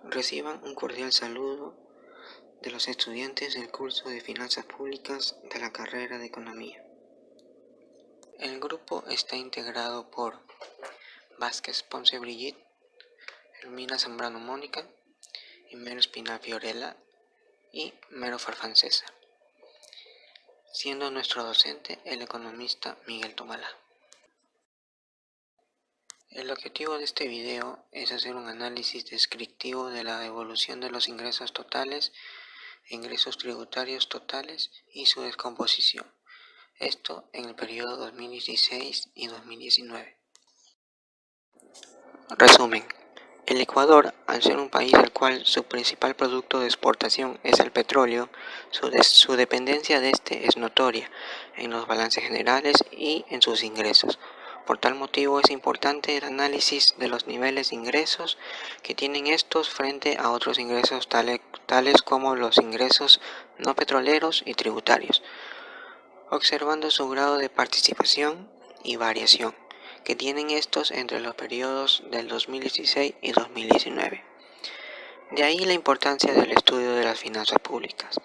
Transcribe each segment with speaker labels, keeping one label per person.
Speaker 1: Reciban un cordial saludo de los estudiantes del curso de Finanzas Públicas de la carrera de Economía. El grupo está integrado por Vázquez Ponce Brigitte, Hermina Zambrano Mónica, Mero Espinal Fiorella y Mero Farfán César, siendo nuestro docente el economista Miguel Tomalá. El objetivo de este video es hacer un análisis descriptivo de la evolución de los ingresos totales, ingresos tributarios totales y su descomposición. Esto en el periodo 2016 y 2019. Resumen. El Ecuador, al ser un país al cual su principal producto de exportación es el petróleo, su dependencia de este es notoria en los balances generales y en sus ingresos. Por tal motivo es importante el análisis de los niveles de ingresos que tienen estos frente a otros ingresos tales como los ingresos no petroleros y tributarios, observando su grado de participación y variación que tienen estos entre los periodos del 2016 y 2019. De ahí la importancia del estudio de las finanzas públicas,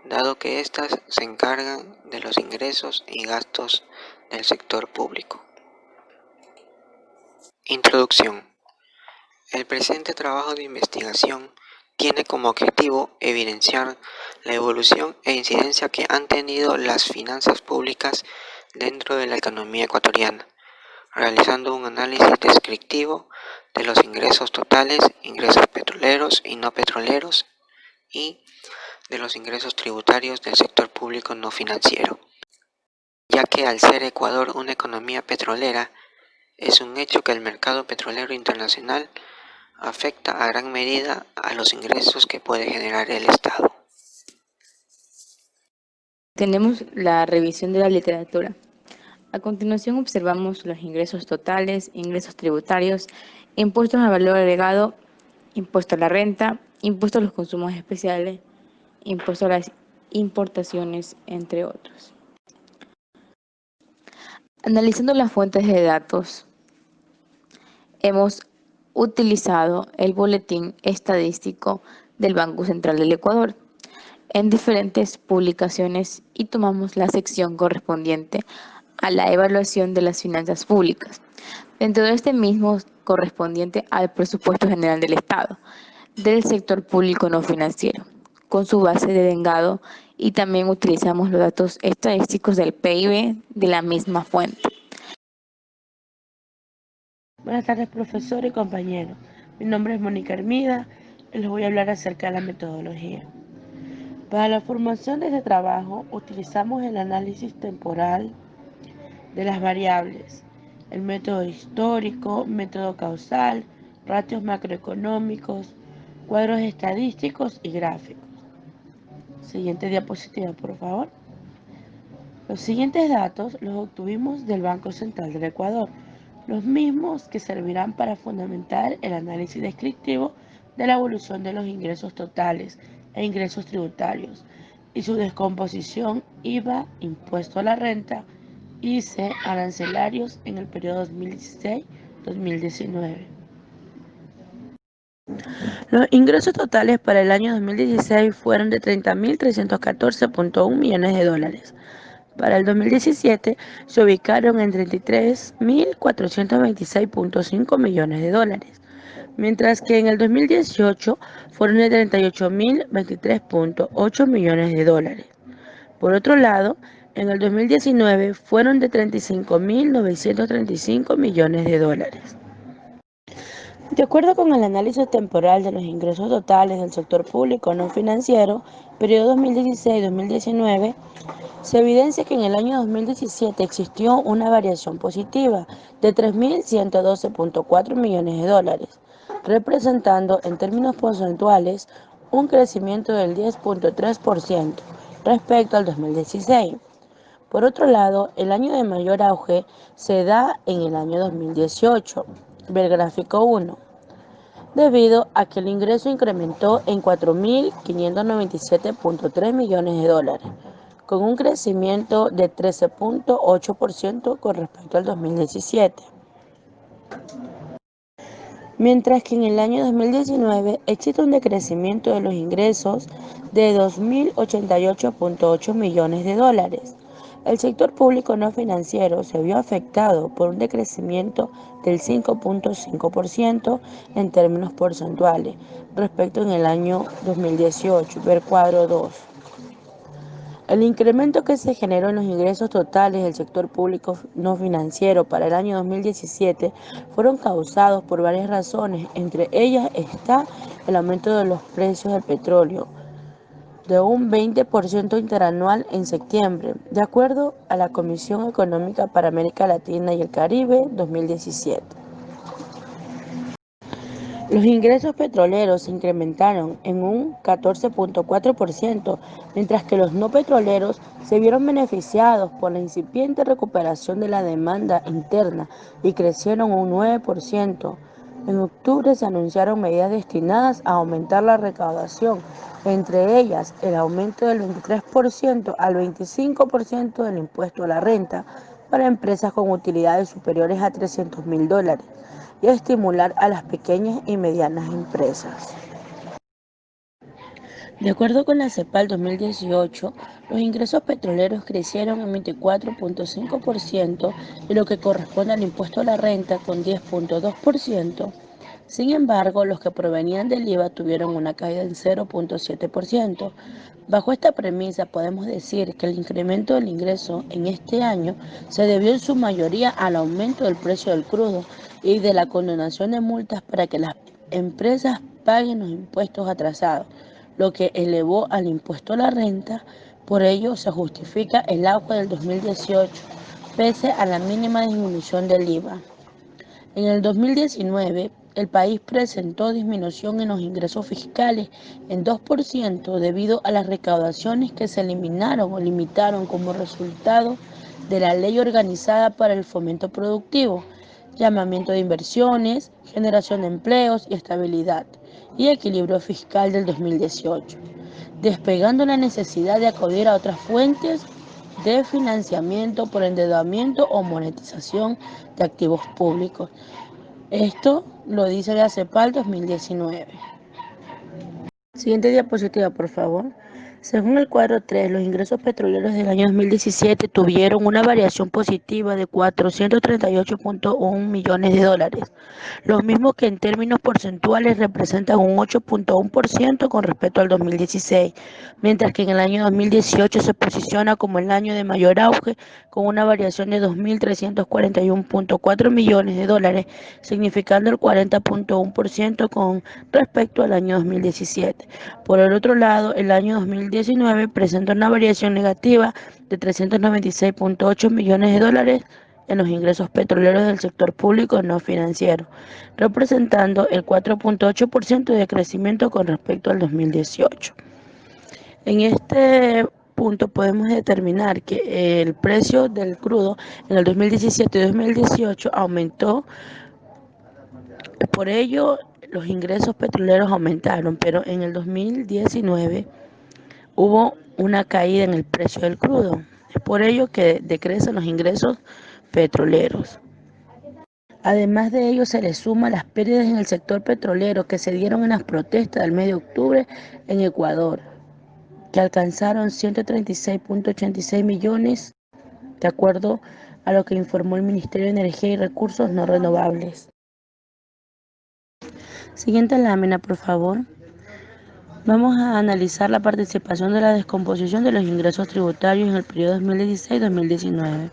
Speaker 1: dado que éstas se encargan de los ingresos y gastos del sector público. Introducción. El presente trabajo de investigación tiene como objetivo evidenciar la evolución e incidencia que han tenido las finanzas públicas dentro de la economía ecuatoriana, realizando un análisis descriptivo de los ingresos totales, ingresos petroleros y no petroleros, y de los ingresos tributarios del sector público no financiero, ya que al ser Ecuador una economía petrolera, es un hecho que el mercado petrolero internacional afecta a gran medida a los ingresos que puede generar el Estado.
Speaker 2: Tenemos la revisión de la literatura. A continuación observamos los ingresos totales, ingresos tributarios, impuestos al valor agregado, impuesto a la renta, impuesto a los consumos especiales, impuesto a las importaciones, entre otros. Analizando las fuentes de datos, hemos utilizado el boletín estadístico del Banco Central del Ecuador en diferentes publicaciones y tomamos la sección correspondiente a la evaluación de las finanzas públicas. Dentro de este mismo correspondiente al presupuesto general del Estado, del sector público no financiero, con su base de vengado, y también utilizamos los datos estadísticos del PIB de la misma fuente.
Speaker 3: Buenas tardes, profesor y compañeros. Mi nombre es Mónica Hermida y les voy a hablar acerca de la metodología. Para la formación de este trabajo utilizamos el análisis temporal de las variables, el método histórico, método causal, ratios macroeconómicos, cuadros estadísticos y gráficos. Siguiente diapositiva, por favor. Los siguientes datos los obtuvimos del Banco Central del Ecuador, los mismos que servirán para fundamentar el análisis descriptivo de la evolución de los ingresos totales e ingresos tributarios y su descomposición IVA, impuesto a la renta, ICE, arancelarios en el periodo 2016-2019. Los ingresos totales para el año 2016 fueron de 30.314.1 millones de dólares. Para el 2017 se ubicaron en 33.426.5 millones de dólares, mientras que en el 2018 fueron de 38.023.8 millones de dólares. Por otro lado, en el 2019 fueron de 35.935 millones de dólares. De acuerdo con el análisis temporal de los ingresos totales del sector público no financiero, periodo 2016-2019, se evidencia que en el año 2017 existió una variación positiva de 3.112.4 millones de dólares, representando en términos porcentuales un crecimiento del 10.3% respecto al 2016. Por otro lado, el año de mayor auge se da en el año 2018, ver gráfico 1, debido a que el ingreso incrementó en 4.597.3 millones de dólares, con un crecimiento de 13.8% con respecto al 2017. mientras que en el año 2019 existe un decrecimiento de los ingresos de 2.088.8 millones de dólares. El sector público no financiero se vio afectado por un decrecimiento del 5.5% en términos porcentuales respecto en el año 2018, ver cuadro 2. El incremento que se generó en los ingresos totales del sector público no financiero para el año 2017 fueron causados por varias razones. Entre ellas está el aumento de los precios del petróleo de un 20% interanual en septiembre, de acuerdo a la Comisión Económica para América Latina y el Caribe 2017. Los ingresos petroleros se incrementaron en un 14.4%, mientras que los no petroleros se vieron beneficiados por la incipiente recuperación de la demanda interna y crecieron un 9%. En octubre se anunciaron medidas destinadas a aumentar la recaudación, entre ellas el aumento del 23% al 25% del impuesto a la renta para empresas con utilidades superiores a $300.000 y a estimular a las pequeñas y medianas empresas. De acuerdo con la CEPAL 2018, los ingresos petroleros crecieron en 24.5% y lo que corresponde al impuesto a la renta con 10.2%. Sin embargo, los que provenían del IVA tuvieron una caída en 0.7%. Bajo esta premisa, podemos decir que el incremento del ingreso en este año se debió en su mayoría al aumento del precio del crudo y de la condonación de multas para que las empresas paguen los impuestos atrasados, lo que elevó al impuesto a la renta. Por ello, se justifica el auge del 2018, pese a la mínima disminución del IVA. En el 2019, el país presentó disminución en los ingresos fiscales en 2% debido a las recaudaciones que se eliminaron o limitaron como resultado de la Ley Organizada para el Fomento Productivo, llamamiento de inversiones, generación de empleos y estabilidad, y equilibrio fiscal del 2018, despegando la necesidad de acudir a otras fuentes de financiamiento por endeudamiento o monetización de activos públicos. Esto lo dice la CEPAL 2019. Siguiente diapositiva, por favor. Según el cuadro 3, los ingresos petroleros del año 2017 tuvieron una variación positiva de 438.1 millones de dólares, lo mismo que en términos porcentuales representan un 8.1% con respecto al 2016, mientras que en el año 2018 se posiciona como el año de mayor auge con una variación de 2.341.4 millones de dólares, significando el 40.1% con respecto al año 2017. Por el otro lado, el año 2019 presenta una variación negativa de 396.8 millones de dólares en los ingresos petroleros del sector público no financiero, representando el 4.8% de crecimiento con respecto al 2018. En este punto podemos determinar que el precio del crudo en el 2017 y 2018 aumentó. Por ello, los ingresos petroleros aumentaron, pero en el 2019 hubo una caída en el precio del crudo. Es por ello que decrecen los ingresos petroleros. Además de ello, se le suma las pérdidas en el sector petrolero que se dieron en las protestas del mes de octubre en Ecuador, que alcanzaron 136.86 millones, de acuerdo a lo que informó el Ministerio de Energía y Recursos No Renovables. Siguiente lámina, por favor. Vamos a analizar la participación de la descomposición de los ingresos tributarios en el periodo 2016-2019.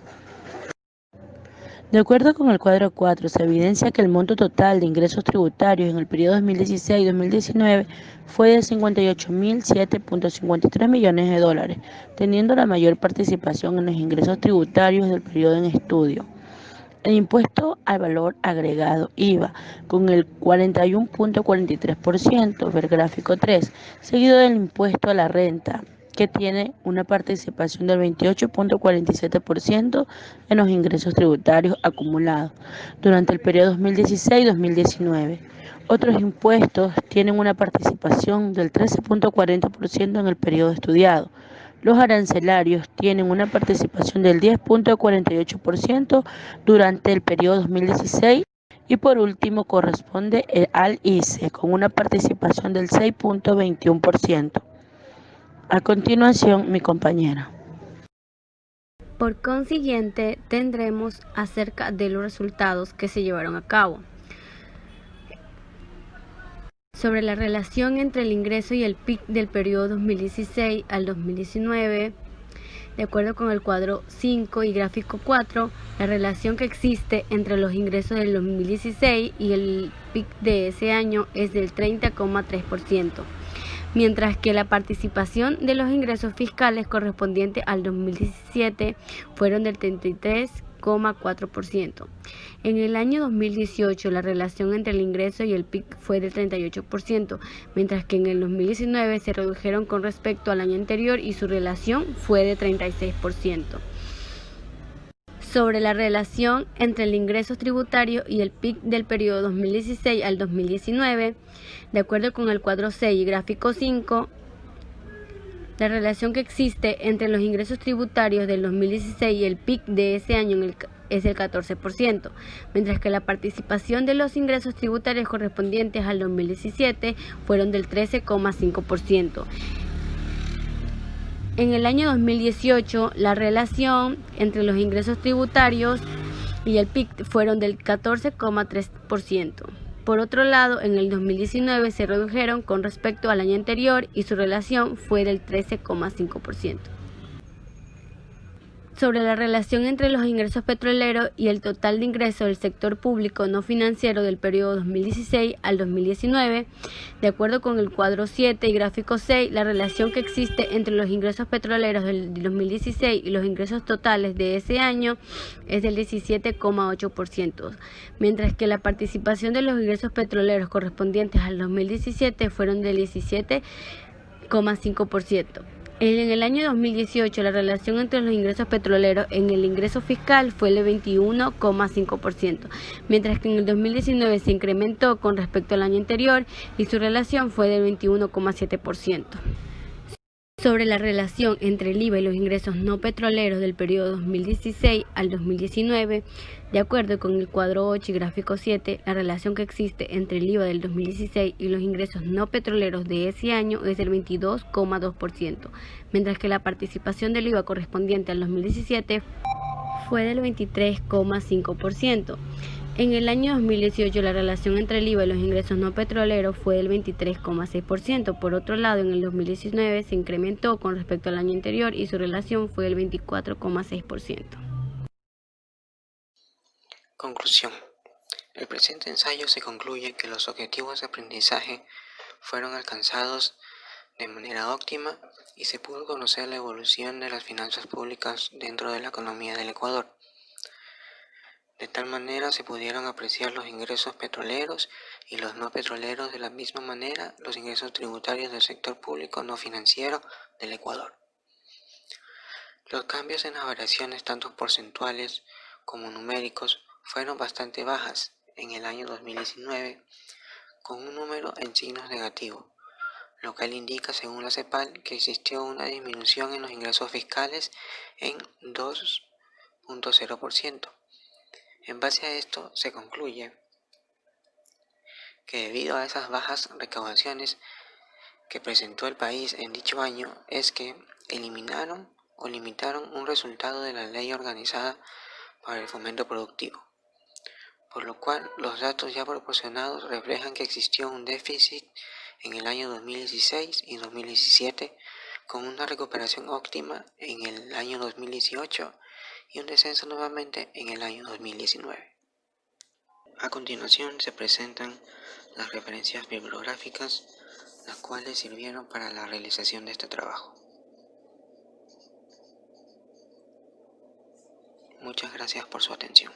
Speaker 3: De acuerdo con el cuadro 4, se evidencia que el monto total de ingresos tributarios en el periodo 2016-2019 fue de 58.007.53 millones de dólares, teniendo la mayor participación en los ingresos tributarios del periodo en estudio. El impuesto al valor agregado, IVA, con el 41.43%, ver gráfico 3, seguido del impuesto a la renta, que tiene una participación del 28.47% en los ingresos tributarios acumulados durante el periodo 2016-2019. Otros impuestos tienen una participación del 13.40% en el periodo estudiado. Los arancelarios tienen una participación del 10.48% durante el periodo 2016 Y por último corresponde al ICE con una participación del 6.21%. A continuación, mi compañera.
Speaker 4: Por consiguiente, tendremos acerca de los resultados que se llevaron a cabo. Sobre la relación entre el ingreso y el PIB del periodo 2016 al 2019, de acuerdo con el cuadro 5 y gráfico 4, la relación que existe entre los ingresos del 2016 y el PIB de ese año es del 30,3%. Mientras que la participación de los ingresos fiscales correspondientes al 2017 fueron del 33,4%. En el año 2018 la relación entre el ingreso y el PIB fue del 38%, mientras que en el 2019 se redujeron con respecto al año anterior y su relación fue de 36%. Sobre la relación entre el ingreso tributario y el PIB del periodo 2016 al 2019, de acuerdo con el cuadro 6 y gráfico 5, la relación que existe entre los ingresos tributarios del 2016 y el PIB de ese año es el 14%, mientras que la participación de los ingresos tributarios correspondientes al 2017 fueron del 13,5%. En el año 2018, la relación entre los ingresos tributarios y el PIB fueron del 14,3%. Por otro lado, en el 2019 se redujeron con respecto al año anterior y su relación fue del 13,5%. Sobre la relación entre los ingresos petroleros y el total de ingresos del sector público no financiero del periodo 2016 al 2019, de acuerdo con el cuadro 7 y gráfico 6, la relación que existe entre los ingresos petroleros del 2016 y los ingresos totales de ese año es del 17,8%, mientras que la participación de los ingresos petroleros correspondientes al 2017 fueron del 17,5%. En el año 2018, la relación entre los ingresos petroleros en el ingreso fiscal fue el 21,5%, mientras que en el 2019 se incrementó con respecto al año anterior y su relación fue del 21,7%. Sobre la relación entre el IVA y los ingresos no petroleros del periodo 2016 al 2019, de acuerdo con el cuadro 8 y gráfico 7, la relación que existe entre el IVA del 2016 y los ingresos no petroleros de ese año es del 22,2%, mientras que la participación del IVA correspondiente al 2017 fue del 23,5%. En el año 2018, la relación entre el IVA y los ingresos no petroleros fue del 23,6%. Por otro lado, en el 2019 se incrementó con respecto al año anterior y su relación fue del 24,6%.
Speaker 1: Conclusión. El presente ensayo se concluye que los objetivos de aprendizaje fueron alcanzados de manera óptima y se pudo conocer la evolución de las finanzas públicas dentro de la economía del Ecuador. De tal manera se pudieron apreciar los ingresos petroleros y los no petroleros, de la misma manera los ingresos tributarios del sector público no financiero del Ecuador. Los cambios en las variaciones tanto porcentuales como numéricos fueron bastante bajas en el año 2019, con un número en signos negativos, lo cual indica, según la CEPAL, que existió una disminución en los ingresos fiscales en 2,0%. En base a esto, se concluye que debido a esas bajas recaudaciones que presentó el país en dicho año, es que eliminaron o limitaron un resultado de la ley organizada para el fomento productivo, por lo cual los datos ya proporcionados reflejan que existió un déficit en el año 2016 y 2017, con una recuperación óptima en el año 2018 y un descenso nuevamente en el año 2019. A continuación se presentan las referencias bibliográficas, las cuales sirvieron para la realización de este trabajo. Muchas gracias por su atención.